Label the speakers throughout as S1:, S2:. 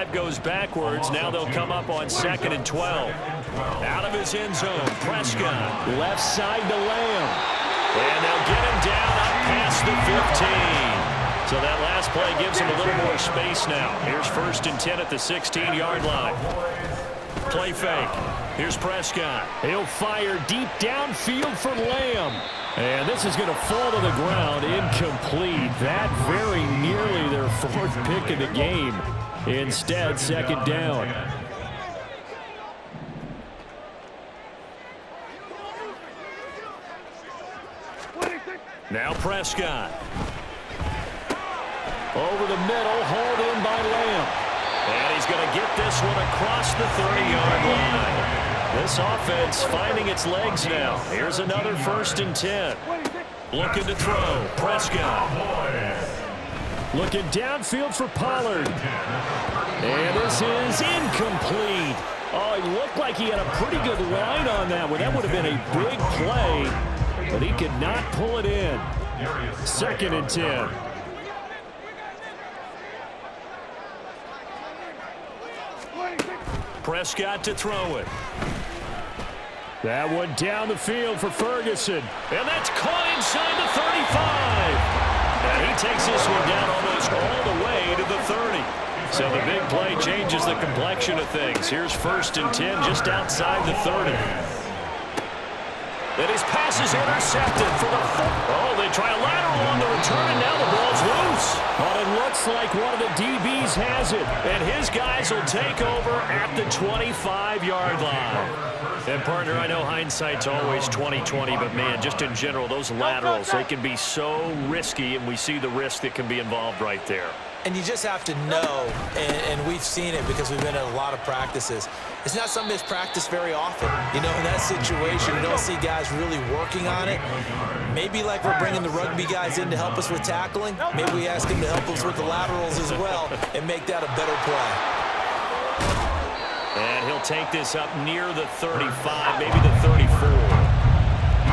S1: drive goes backwards. Now they'll come up on 2nd and 12. Out of his end zone, Prescott. Left side to Lamb. And they'll get him down up past the 15. So that last play gives him a little more space now. Here's 1st and 10 at the 16-yard line. Play fake. Here's Prescott. He'll fire deep downfield for Lamb. And this is going to fall to the ground, incomplete. That very nearly their 4th pick of the game. Instead, 2nd down. Now Prescott. Over the middle, hauled in by Lamb. And he's going to get this one across the 30-yard line. This offense finding its legs now. Here's another 1st and 10. Looking to throw. Prescott. Looking downfield for Pollard. And this is incomplete. Oh, he looked like he had a pretty good line on that one. That would have been a big play, but he could not pull it in. 2nd and 10. Prescott to throw it. That one down the field for Ferguson. And that's caught inside the 35. And he takes this one down almost all the way to the 30. So the big play changes the complexion of things. Here's 1st and 10 just outside the 30. Then his pass is intercepted for the Oh, they try a lateral on the return, and now the ball's loose. But it looks like one of the DBs has it, and his guys will take over at the 25-yard line. And, partner, I know hindsight's always 20/20, but, man, just in general, those laterals, they can be so risky, and we see the risk that can be involved right there.
S2: And you just have to know, and we've seen it because we've been at a lot of practices. It's not something that's practiced very often. You know, in that situation, you don't see guys really working on it. Maybe like we're bringing the rugby guys in to help us with tackling. Maybe we ask them to help us with the laterals as well and make that a better play.
S1: And he'll take this up near the 35, maybe the 34.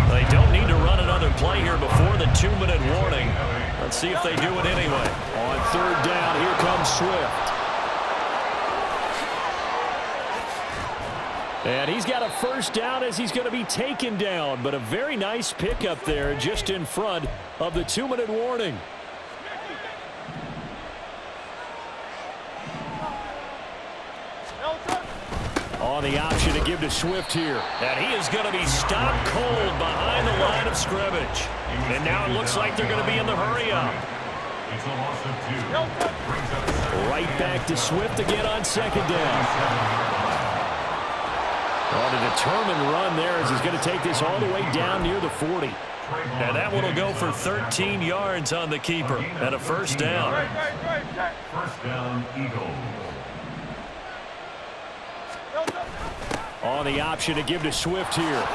S1: They don't need to run another play here before the 2-minute warning. Let's see if they do it anyway. On 3rd down, here comes Swift. And he's got a 1st down as he's going to be taken down. But a very nice pickup there just in front of the 2-minute warning. On the option to give to Swift here. And he is going to be stopped cold behind the line of scrimmage. And now it looks like they're going to be in the hurry-up. Right back to Swift again on 2nd down. On a determined run there as he's going to take this all the way down near the 40. And that one will go for 13 yards on the keeper and a 1st down.
S3: 1st down, Eagles.
S1: On the option to give to Swift here.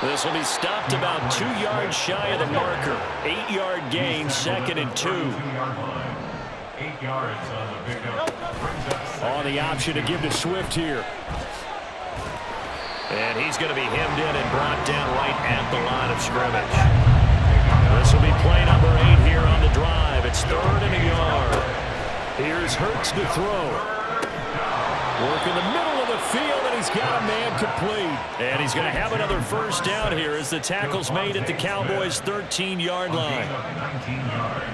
S1: This will be stopped about 2 yards shy of the marker. 8-yard gain, 2nd and 2.
S3: 8 yards on the pickup.
S1: On the option to give to Swift here. And he's going to be hemmed in and brought down right at the line of scrimmage. This will be play number 8 here on the drive. It's 3rd and a yard. Here's Hurts to throw. Work in the middle of the field, and he's got a man complete. And he's going to have another 1st down here as the tackle's made at the Cowboys' 13-yard line.
S3: 19 yards.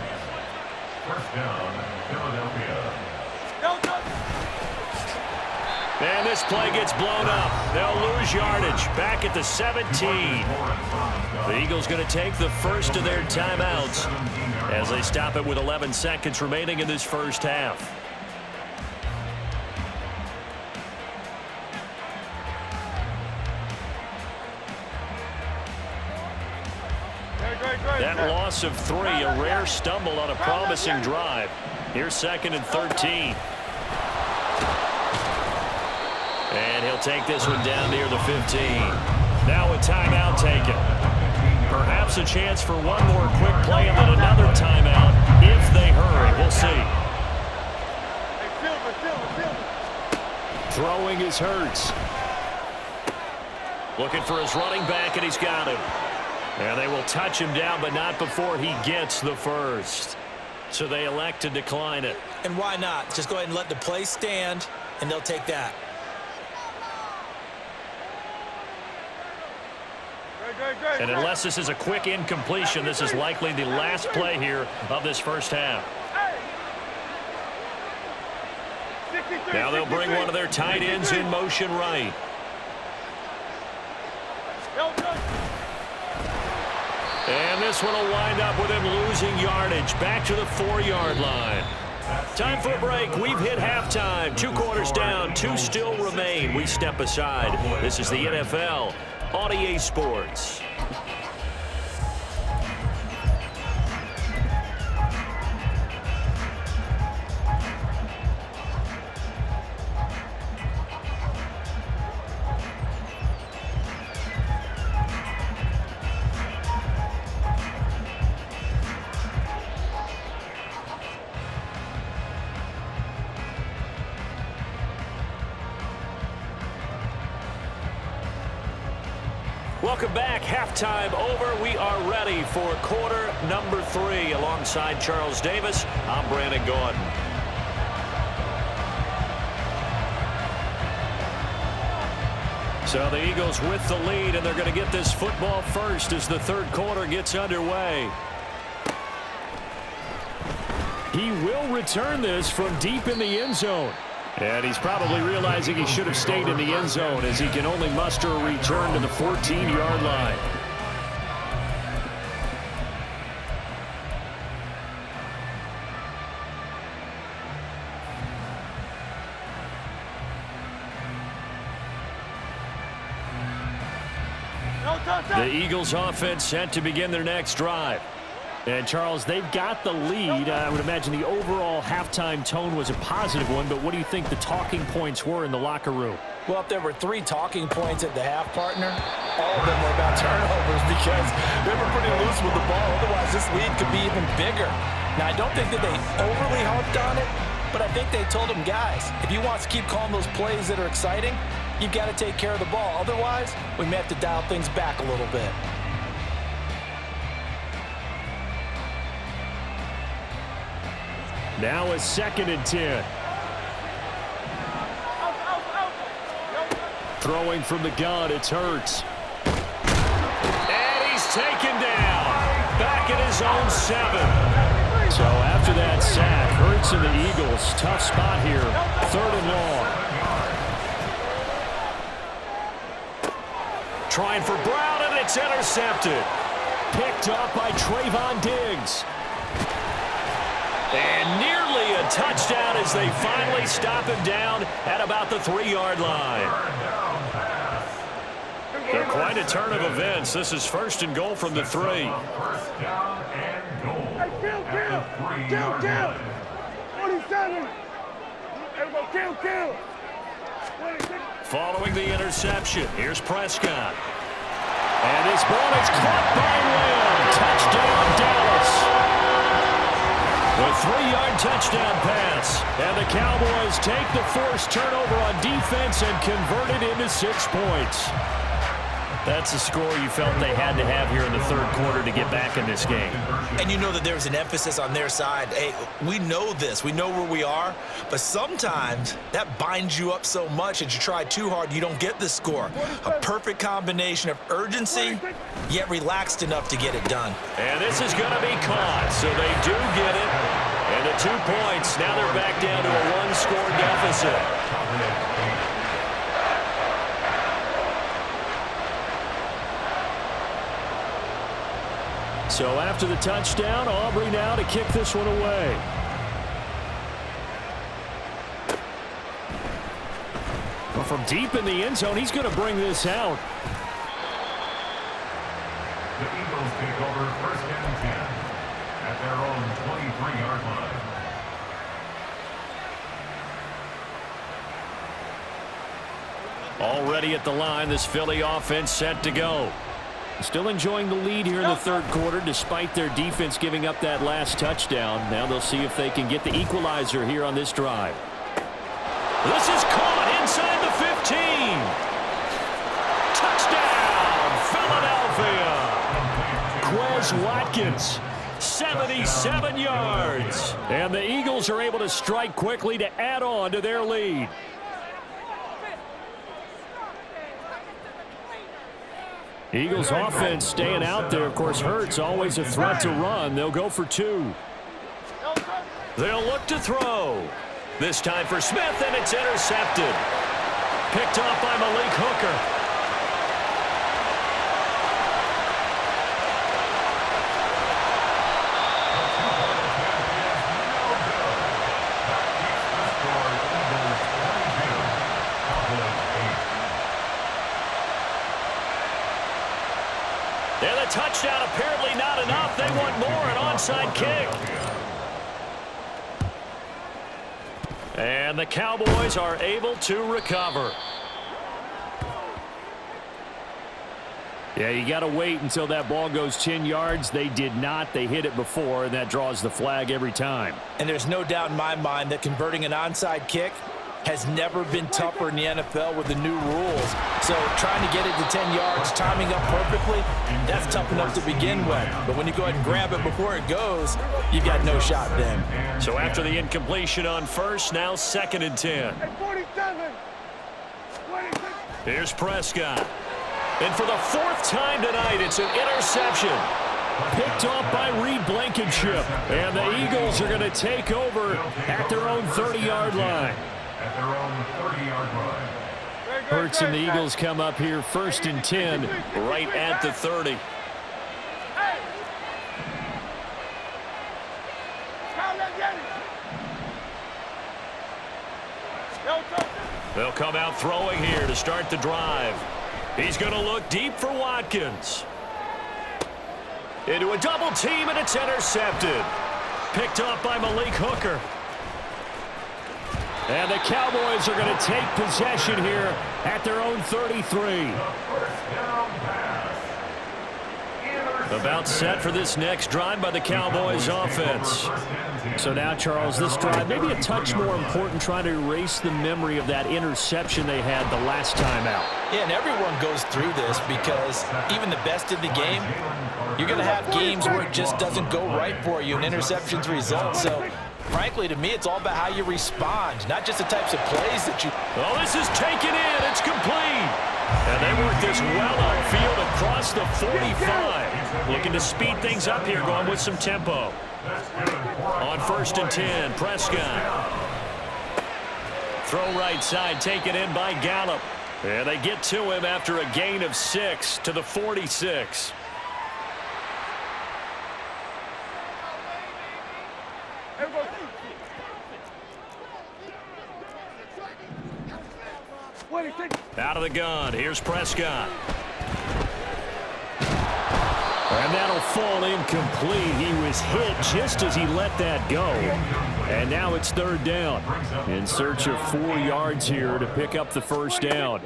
S3: 1st down, Philadelphia.
S1: And this play gets blown up. They'll lose yardage back at the 17. The Eagles going to take the first of their timeouts as they stop it with 11 seconds remaining in this 1st half. That loss of 3, a rare stumble on a promising drive. Here's 2nd and 13. And he'll take this one down near the 15. Now a timeout taken. Perhaps a chance for one more quick play and then another timeout if they hurry. We'll see. Throwing is Hurts. Looking for his running back, and he's got him. And they will touch him down, but not before he gets the first. So they elect to decline it.
S2: And why not? Just go ahead and let the play stand, and they'll take that.
S1: And unless this is a quick incompletion, this is likely the last play here of this first half. Now they'll bring one of their tight ends in motion right. And this one will wind up with him losing yardage back to the 4-yard line. Time for a break. We've hit halftime. 2 quarters down, 2 still remain. We step aside. This is the NFL on EA Sports. Welcome back. Halftime over. We are ready for quarter number 3. Alongside Charles Davis, I'm Brandon Gordon. So the Eagles with the lead, and they're going to get this football first as the third quarter gets underway. He will return this from deep in the end zone. And he's probably realizing he should have stayed in the end zone as he can only muster a return to the 14-yard line. The Eagles offense set to begin their next drive. And, Charles, they've got the lead. I would imagine the overall halftime tone was a positive one, but what do you think the talking points were in the locker room?
S2: Well, if there were 3 talking points at the half, partner, all of them were about turnovers because they were pretty loose with the ball. Otherwise, this lead could be even bigger. Now, I don't think that they overly harped on it, but I think they told them, guys, if you want to keep calling those plays that are exciting, you've got to take care of the ball. Otherwise, we may have to dial things back a little bit.
S1: Now a 2nd and 10. Throwing from the gun, it's Hurts. And he's taken down. Back at his own 7. So after that sack, Hurts and the Eagles, tough spot here. 3rd and long. Trying for Brown, and it's intercepted. Picked up by Trayvon Diggs. And nearly a touchdown as they finally stop him down at about the 3-yard line. They're quite a turn of events. This is 1st and goal from the 3.
S3: First down and goal at the 3-yard line.
S4: 47. Everybody kill.
S1: Following the interception, here's Prescott. And his ball is caught by Lamb. Touchdown, Dallas. The 3-yard touchdown pass. And the Cowboys take the forced turnover on defense and convert it into 6 points. That's a score you felt they had to have here in the 3rd quarter to get back in this game.
S2: And you know that there's an emphasis on their side. Hey, we know this. We know where we are. But sometimes that binds you up so much that you try too hard, you don't get the score. A perfect combination of urgency, yet relaxed enough to get it done.
S1: And this is going to be caught, so they do get it. And the 2 points, now they're back down to a 1-score deficit. So after the touchdown, Aubrey now to kick this one away. Well, from deep in the end zone, he's going to bring this out.
S3: The Eagles take over 1st and 10 at their own 23-yard line.
S1: Already at the line, this Philly offense set to go. Still enjoying the lead here in the 3rd quarter despite their defense giving up that last touchdown. Now they'll see if they can get the equalizer here on this drive. This is caught inside the 15. Touchdown, Philadelphia. Quez Watkins 77 yards. And the Eagles are able to strike quickly to add on to their lead. Eagles offense staying out there. Of course, Hurts always a threat to run. They'll go for 2. They'll look to throw. This time for Smith, and it's intercepted. Picked off by Malik Hooker. And the touchdown apparently not enough. They want more, an onside kick. And the Cowboys are able to recover. Yeah, you got to wait until that ball goes 10 yards. They did not. They hit it before, and that draws the flag every time.
S2: And there's no doubt in my mind that converting an onside kick has never been tougher in the NFL with the new rules. So trying to get it to 10 yards, timing up perfectly, that's tough enough to begin with. But when you go ahead and grab it before it goes, you've got no shot then.
S1: So after the incompletion on first, now 2nd and 10.
S4: 47.
S1: Here's Prescott. And for the 4th time tonight, it's an interception. Picked off by Reed Blankenship. And the Eagles are going to take over at their own 30-yard line.
S3: At their own 30-yard line.
S1: Hurts and the Eagles come up here 1st and 10, right at the 30. They'll come out throwing here to start the drive. He's going to look deep for Watkins. Into a double team, and it's intercepted. Picked off by Malik Hooker. And the Cowboys are going to take possession here at their own 33. About set for this next drive by the Cowboys offense. So now, Charles, this drive maybe a touch more important, trying to erase the memory of that interception they had the last time out.
S2: Yeah, and everyone goes through this because even the best in the game, you're going to have games where it just doesn't go right for you and interceptions result. So frankly, to me, it's all about how you respond, not just the types of plays that you...
S1: Oh, this is taken in. It's complete. And they work this well upfield across the 45. Looking to speed things up here, going with some tempo. On 1st and 10, Prescott. Throw right side, taken in by Gallup. And they get to him after a gain of 6 to the 46. Out of the gun, here's Prescott. And that'll fall incomplete. He was hit just as he let that go. And now it's 3rd down. In search of 4 yards here to pick up the 1st down.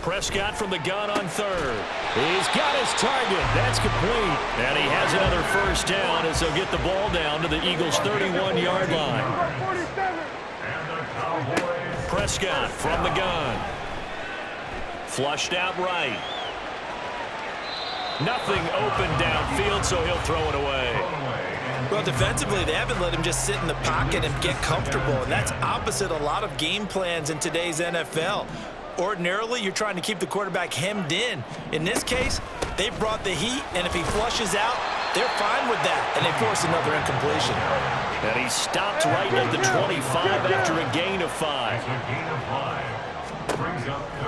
S1: Prescott from the gun on 3rd. He's got his target. That's complete. And he has another 1st down as they'll get the ball down to the Eagles' 31-yard line. Prescott from the gun. Flushed out right. Nothing open downfield, so he'll throw it away.
S2: Well, defensively, they haven't let him just sit in the pocket and get comfortable, and that's opposite a lot of game plans in today's NFL. Ordinarily, you're trying to keep the quarterback hemmed in. In this case, they brought the heat, and if he flushes out, they're fine with that, and they force another incompletion.
S1: And he stopped right at the 25 after a gain of 5.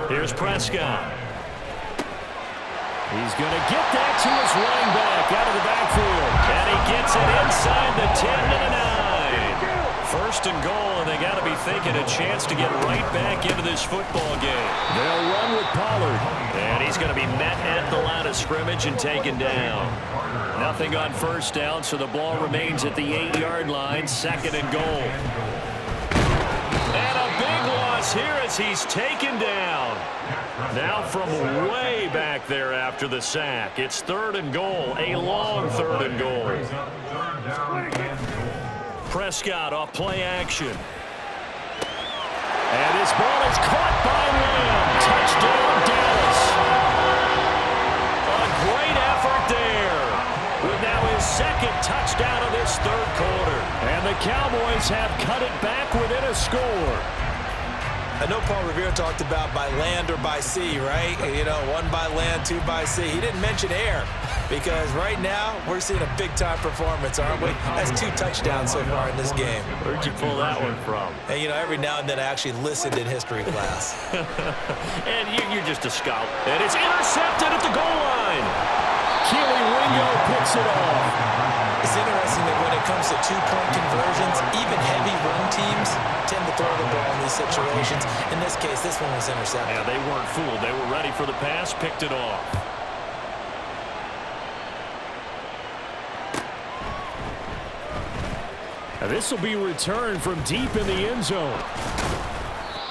S1: Here's Prescott. He's going to get that to his running back out of the backfield. And he gets it inside the 10 to the 9. 1st and goal, and they got to be thinking a chance to get right back into this football game. They'll run with Pollard. And he's going to be met at the line of scrimmage and taken down. Nothing on 1st down, so the ball remains at the 8-yard line, 2nd and goal. And a big loss here as he's taken down. Now from way back there after the sack. It's 3rd and goal, a long 3rd and goal. Prescott off play action. And his ball is caught by Lamb. Touchdown, Dallas. A great effort there. With now his 2nd touchdown the Cowboys have cut it back within a score.
S2: I know Paul Revere talked about by land or by sea, right? You know, one by land, two by sea. He didn't mention air because right now we're seeing a big-time performance, aren't we? That's 2 touchdowns so far in this game.
S1: Where'd you pull that one from?
S2: And, you know, every now and then I actually listened in history class.
S1: And you're just a scholar. And it's intercepted at the goal line. Keely Ringo picks it off.
S2: It's interesting that when it comes to 2-point conversions, even heavy run teams tend to throw the ball in these situations. In this case, this one was intercepted.
S1: Yeah, they weren't fooled. They were ready for the pass, picked it off. Now this will be returned from deep in the end zone.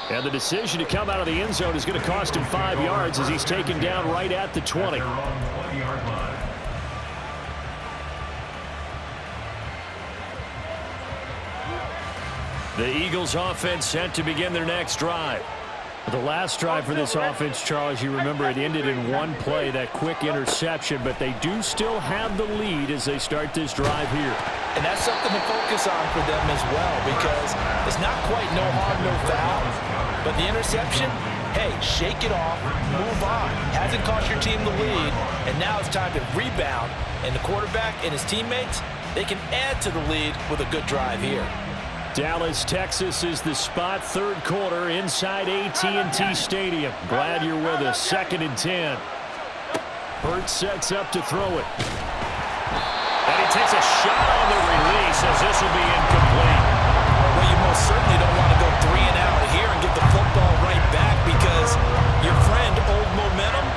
S1: And the decision to come out of the end zone is going to cost him 5 yards as he's taken down right at the 20. The Eagles offense set to begin their next drive. The last drive for this offense, Charles, you remember it ended in one play, that quick interception, but they do still have the lead as they start this drive here.
S2: And that's something to focus on for them as well because it's not quite no harm, no foul, but the interception, hey, shake it off, move on. Hasn't cost your team the lead, and now it's time to rebound, and the quarterback and his teammates, they can add to the lead with a good drive here.
S1: Dallas, Texas is the spot. Third quarter inside AT&T Stadium. Glad you're with us. 2nd and 10. Hurts sets up to throw it. And he takes a shot on the release as this will be incomplete.
S2: Well, you most certainly don't want to go 3 and out here and get the football right back because your friend, Old Momentum,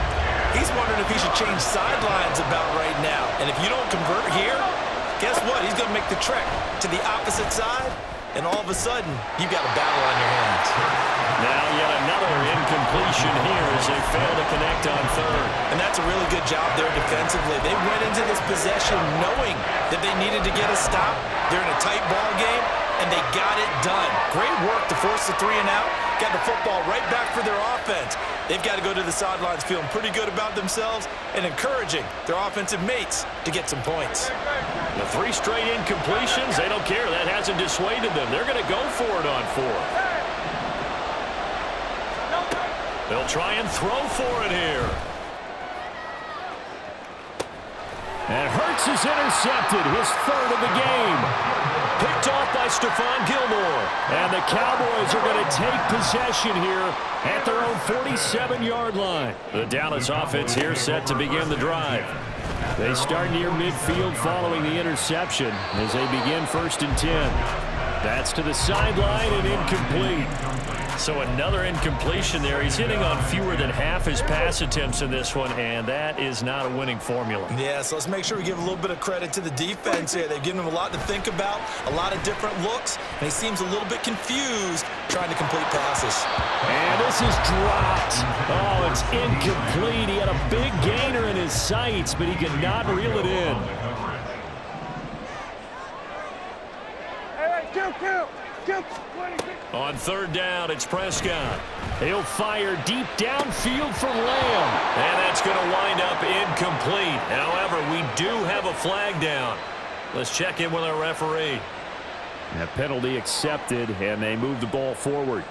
S2: he's wondering if he should change sidelines about right now. And if you don't convert here, guess what? He's going to make the trek to the opposite side. And all of a sudden, you've got a battle on your hands.
S1: Now yet another incompletion here as they fail to connect on third.
S2: And that's a really good job there defensively. They went into this possession knowing that they needed to get a stop. They're in a tight ball game, and they got it done. Great work to force the 3 and out. Got the football right back for their offense. They've got to go to the sidelines feeling pretty good about themselves and encouraging their offensive mates to get some points.
S1: The 3 straight incompletions, they don't care. That hasn't dissuaded them. They're going to go for it on 4th. They'll try and throw for it here. And Hurts is intercepted, his 3rd of the game. Picked off by Stephon Gilmore. And the Cowboys are going to take possession here at their own 47-yard line. The Dallas offense here set to begin the drive. They start near midfield following the interception as they begin 1st and 10. That's to the sideline and incomplete. So another incompletion there. He's hitting on fewer than half his pass attempts in this one, and that is not a winning formula.
S2: Yeah, so let's make sure we give a little bit of credit to the defense here. They've given him a lot to think about, a lot of different looks, and he seems a little bit confused trying to complete passes.
S1: And this is dropped. Oh, it's incomplete. He had a big gainer in his sights, but he could not reel it in.
S4: Hey, kill.
S1: On 3rd down, it's Prescott. He'll fire deep downfield for Lamb. And that's going to wind up incomplete. However, we do have a flag down. Let's check in with our referee. That penalty accepted, and they move the ball forward.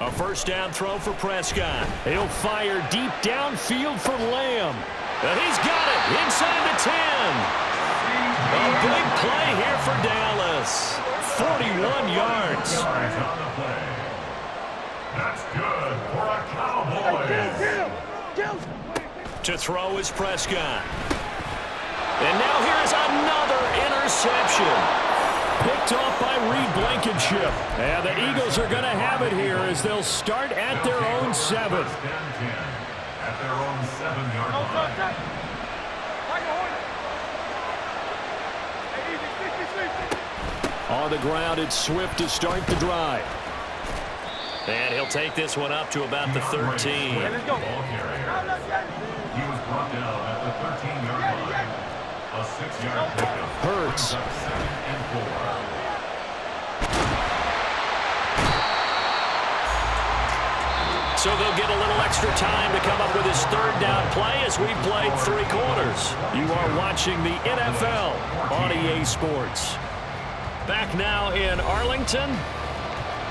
S1: A 1st down throw for Prescott. He'll fire deep downfield for Lamb. And he's got it inside the 10. A big play here for Dallas. 41 yards.
S3: That's good for a Cowboys.
S1: To throw is Prescott. And now here is another interception. Picked off by Reed Blankenship. And the Eagles are going to have it here as they'll start at their own 7.
S3: At their own 7-yard line.
S1: On the ground, it's Swift to start the drive. And he'll take this one up to about the 13.
S3: He was brought down at the 13-yard line. A 6-yard pickup.
S1: Hurts.
S3: 2nd and 4.
S1: So they'll get a little extra time to come up with his third down play as we played 3 quarters. You are watching the NFL on EA Sports. Back now in Arlington.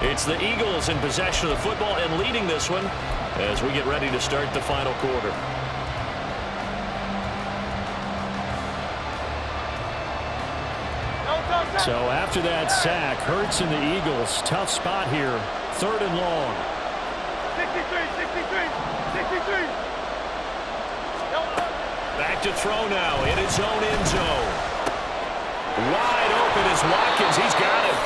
S1: It's the Eagles in possession of the football and leading this one as we get ready to start the final quarter.
S5: So after that sack, Hurts and the Eagles, tough spot here, 3rd and long.
S4: 63.
S1: Back to throw now in his own end zone. Wide open is Watkins. He's got it.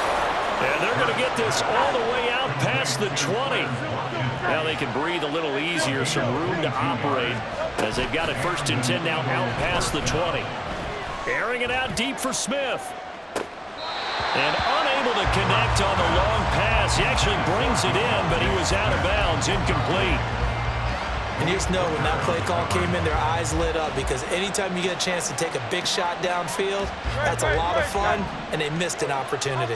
S1: And they're going to get this all the way out past the 20. Now they can breathe a little easier, some room to operate as they've got it 1st and 10 now out past the 20. Airing it out deep for Smith. And unable to connect on the long pass. He actually brings it in, but he was out of bounds, incomplete.
S2: And you just know when that play call came in, their eyes lit up because anytime you get a chance to take a big shot downfield, that's a lot of fun, and they missed an opportunity.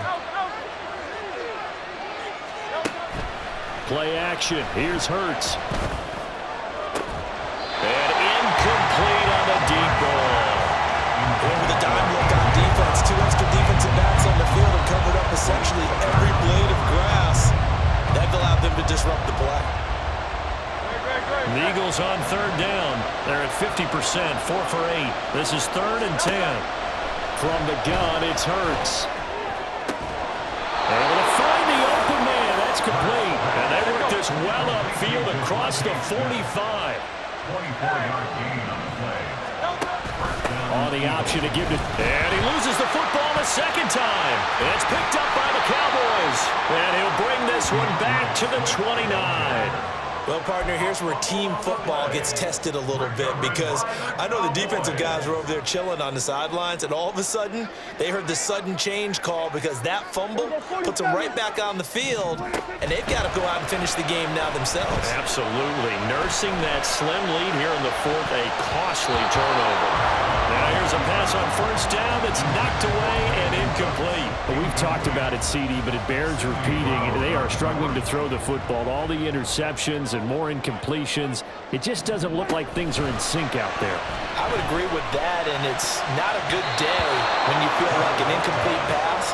S5: Play action. Here's Hurts.
S1: And incomplete on the deep ball.
S2: And with a dime look on defense, 2 extra defensive backs on the field and covered up essentially every blade of grass. That allowed them to disrupt the play.
S5: The Eagles on 3rd down. They're at 50%, 4 for 8. This is 3rd and 10. From the gun, it's Hurts. Able to find the open man. That's complete.
S1: And they work this well upfield across the 45.
S3: 24-yard gain on the play.
S5: On the option to give to...
S1: And he loses the football the 2nd time. It's picked up by the Cowboys. And he'll bring this one back to the 29.
S2: Well, partner, here's where team football gets tested a little bit because I know the defensive guys were over there chilling on the sidelines, and all of a sudden, they heard the sudden change call because that fumble puts them right back on the field, and they've got to go out and finish the game now themselves.
S1: Absolutely. Nursing that slim lead here in the 4th, a costly turnover. Now here's a pass on 1st down that's knocked away and incomplete.
S5: Well, we've talked about it, CD, but it bears repeating. They are struggling to throw the football. All the interceptions and more incompletions. It just doesn't look like things are in sync out there.
S2: I would agree with that, and it's not a good day when you feel like an incomplete pass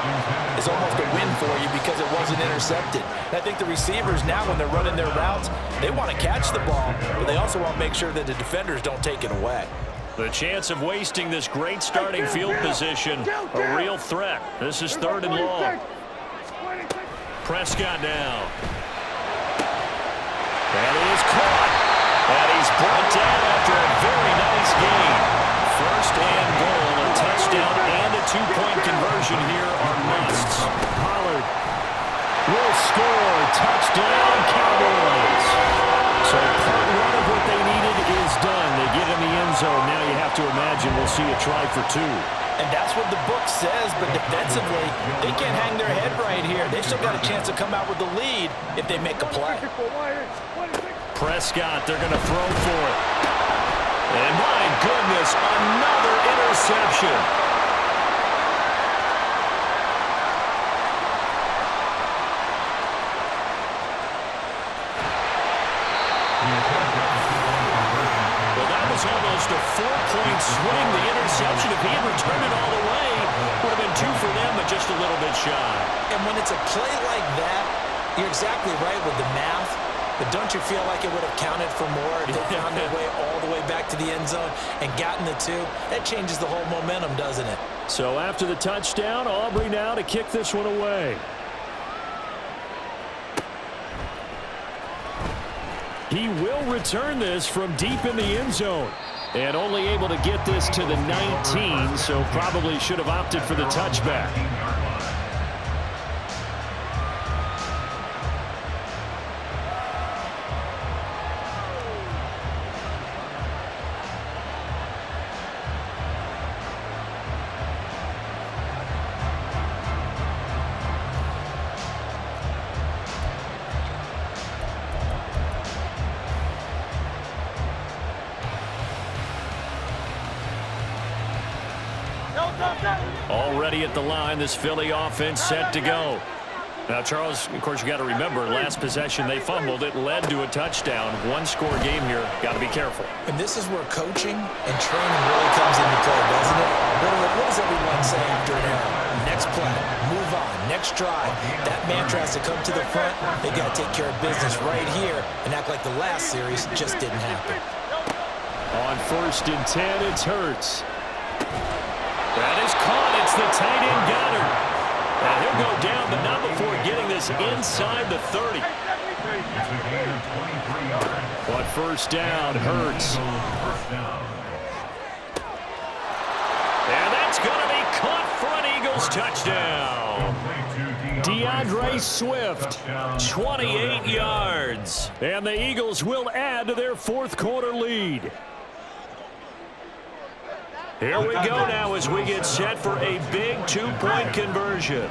S2: is almost a win for you because it wasn't intercepted. And I think the receivers now, when they're running their routes, they want to catch the ball, but they also want to make sure that the defenders don't take it away.
S1: The chance of wasting this great starting field position, a real threat. This is 3rd and long. Prescott now. And he is caught. And he's brought down after a very nice gain. 1st and goal, a touchdown and a 2-point conversion here are musts.
S5: Pollard will score. Touchdown, Cowboys. So part 1 of what they needed is done. They get in the end zone. Now you have to imagine we'll see a try for 2.
S2: And that's what the book says, but defensively, they can't hang their head right here. They've still got a chance to come out with the lead if they make a play.
S1: Prescott, they're going to throw for it. And my goodness, another interception. Well, that was almost a 4-point swing. The interception, if he had returned it all the way, would have been 2 for them, but just a little bit shy.
S2: And when it's a play like that, you're exactly right with the math. But don't you feel like it would have counted for more if they found their way all the way back to the end zone and gotten the 2? That changes the whole momentum, doesn't it?
S5: So after the touchdown, Aubrey now to kick this one away. He will return this from deep in the end zone. And only able to get this to the 19, so probably should have opted for the touchback. Already at the line, this Philly offense set to go.
S1: Now, Charles, of course, you got to remember, last possession they fumbled. It led to a touchdown. One-score game here. Got to be careful.
S2: And this is where coaching and training really comes into play, doesn't it? What does everyone say after an error? Next play, move on, next drive. That mantra has to come to the front. They got to take care of business right here and act like the last series just didn't happen.
S5: On 1st and 10, it's Hurts.
S1: That is caught. It's the tight end Goddard. And he'll go down, but not before getting this inside the 30.
S5: But first down, Hurts.
S1: And that's going to be caught for an Eagles touchdown.
S5: DeAndre Swift,
S1: 28 yards.
S5: and the Eagles will add to their fourth-quarter lead.
S1: Here we go now as we get set for a big two-point conversion.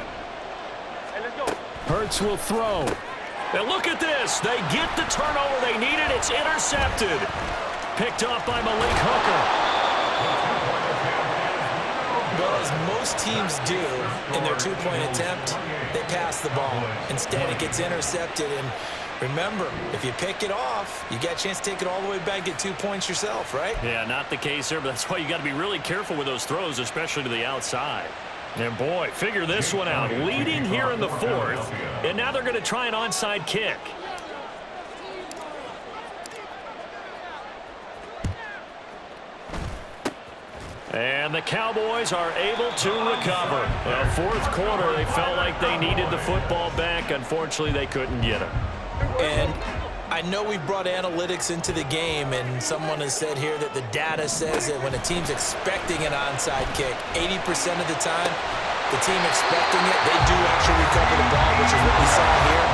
S5: Hurts will throw.
S1: And look at this. They get the turnover they needed. It's intercepted. Picked off by Malik Hooker.
S2: Well, as most teams do in their two-point attempt, they pass the ball. Instead, it gets intercepted. And remember, if you pick it off, you get a chance to take it all the way back, get 2 points yourself, right?
S1: Yeah, not the case there, but that's why you got to be really careful with those throws, especially to the outside. And boy, figure this one out. Leading here in the fourth, and now they're going to try an onside kick. And the Cowboys are able to recover. Fourth quarter, they felt like they needed the football back. Unfortunately, they couldn't get it.
S2: And I know we brought analytics into the game, and someone has said here that the data says that when a team's expecting an onside kick, 80% of the time, the team expecting it, they do actually recover the ball, which is what we saw here.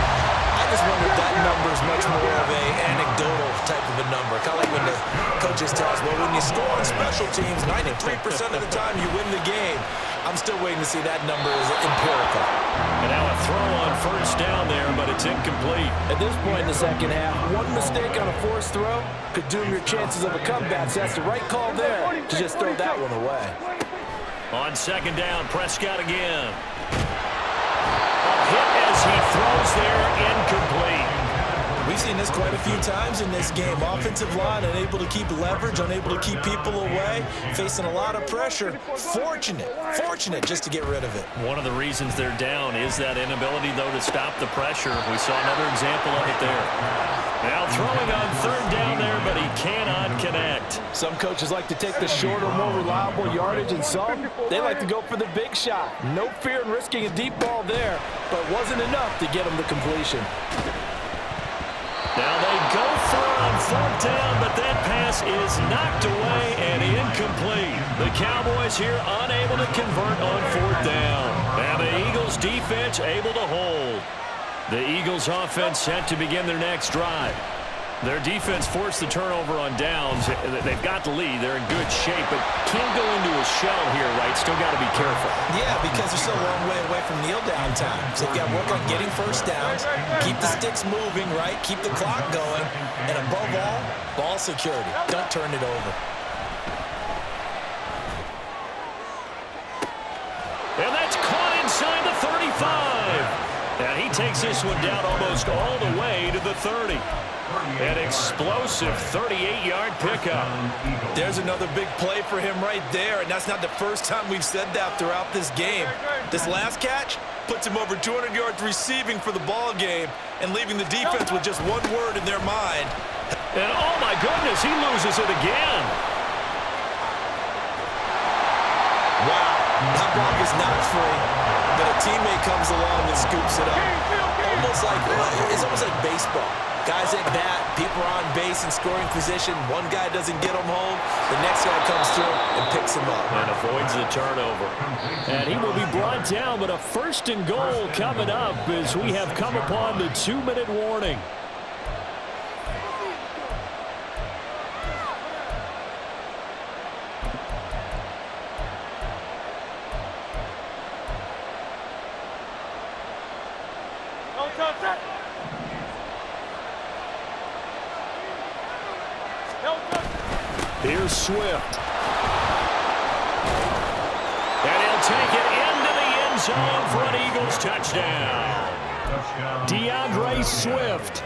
S2: I just wonder if that number is much more of an anecdotal type of a number. Kind of like when the coaches tell us, well, when you score on special teams, 93% of the time you win the game. I'm still waiting to see that number is empirical.
S1: And now a throw on first down there, but it's incomplete.
S6: At this point in the second half, one mistake on a forced throw could doom your chances of a comeback. So that's the right call there to just throw that one away.
S1: On second down, Prescott again. A hit as he throws there, incomplete.
S2: We've seen this quite a few times in this game. Offensive line unable to keep leverage, unable to keep people away, facing a lot of pressure. Fortunate just to get rid of it.
S1: One of the reasons they're down is that inability, though, to stop the pressure. We saw another example of it there. Now throwing on third down there, but he cannot connect.
S6: Some coaches like to take the shorter, more reliable yardage, and some, they like to go for the big shot. No fear in risking a deep ball there, but wasn't enough to get him the completion.
S1: Now they go for it on fourth down, but that pass is knocked away and incomplete. The Cowboys here unable to convert on fourth down. And the Eagles defense able to hold. The Eagles offense set to begin their next drive. Their defense forced the turnover on downs. They've got the lead. They're in good shape, but can't go into a shell here, right? Still got to be careful.
S2: Yeah, because they're still a long way away from kneel down time. So they've got to work on getting first downs, keep the sticks moving, right? Keep the clock going. And above all, ball security. Don't turn it over.
S1: And that's caught inside the 35. And he takes this one down almost all the way to the 30. An explosive 38-yard pickup.
S2: There's another big play for him right there, and that's not the first time we've said that throughout this game. This last catch puts him over 200 yards receiving for the ball game and leaving the defense with just one word in their mind.
S1: And oh my goodness, he loses it again.
S2: Wow, that block is not free, but a teammate comes along and scoops it up. It's almost like baseball. Guys at bat, people are on base in scoring position. One guy doesn't get him home. The next guy comes through and picks him up.
S1: And avoids the turnover.
S5: And he will be brought down, but a first and goal coming up as we have come upon the 2-minute warning. Here's Swift.
S1: And he'll take it into the end zone for an Eagles touchdown.
S3: Touchdown.
S1: DeAndre Swift.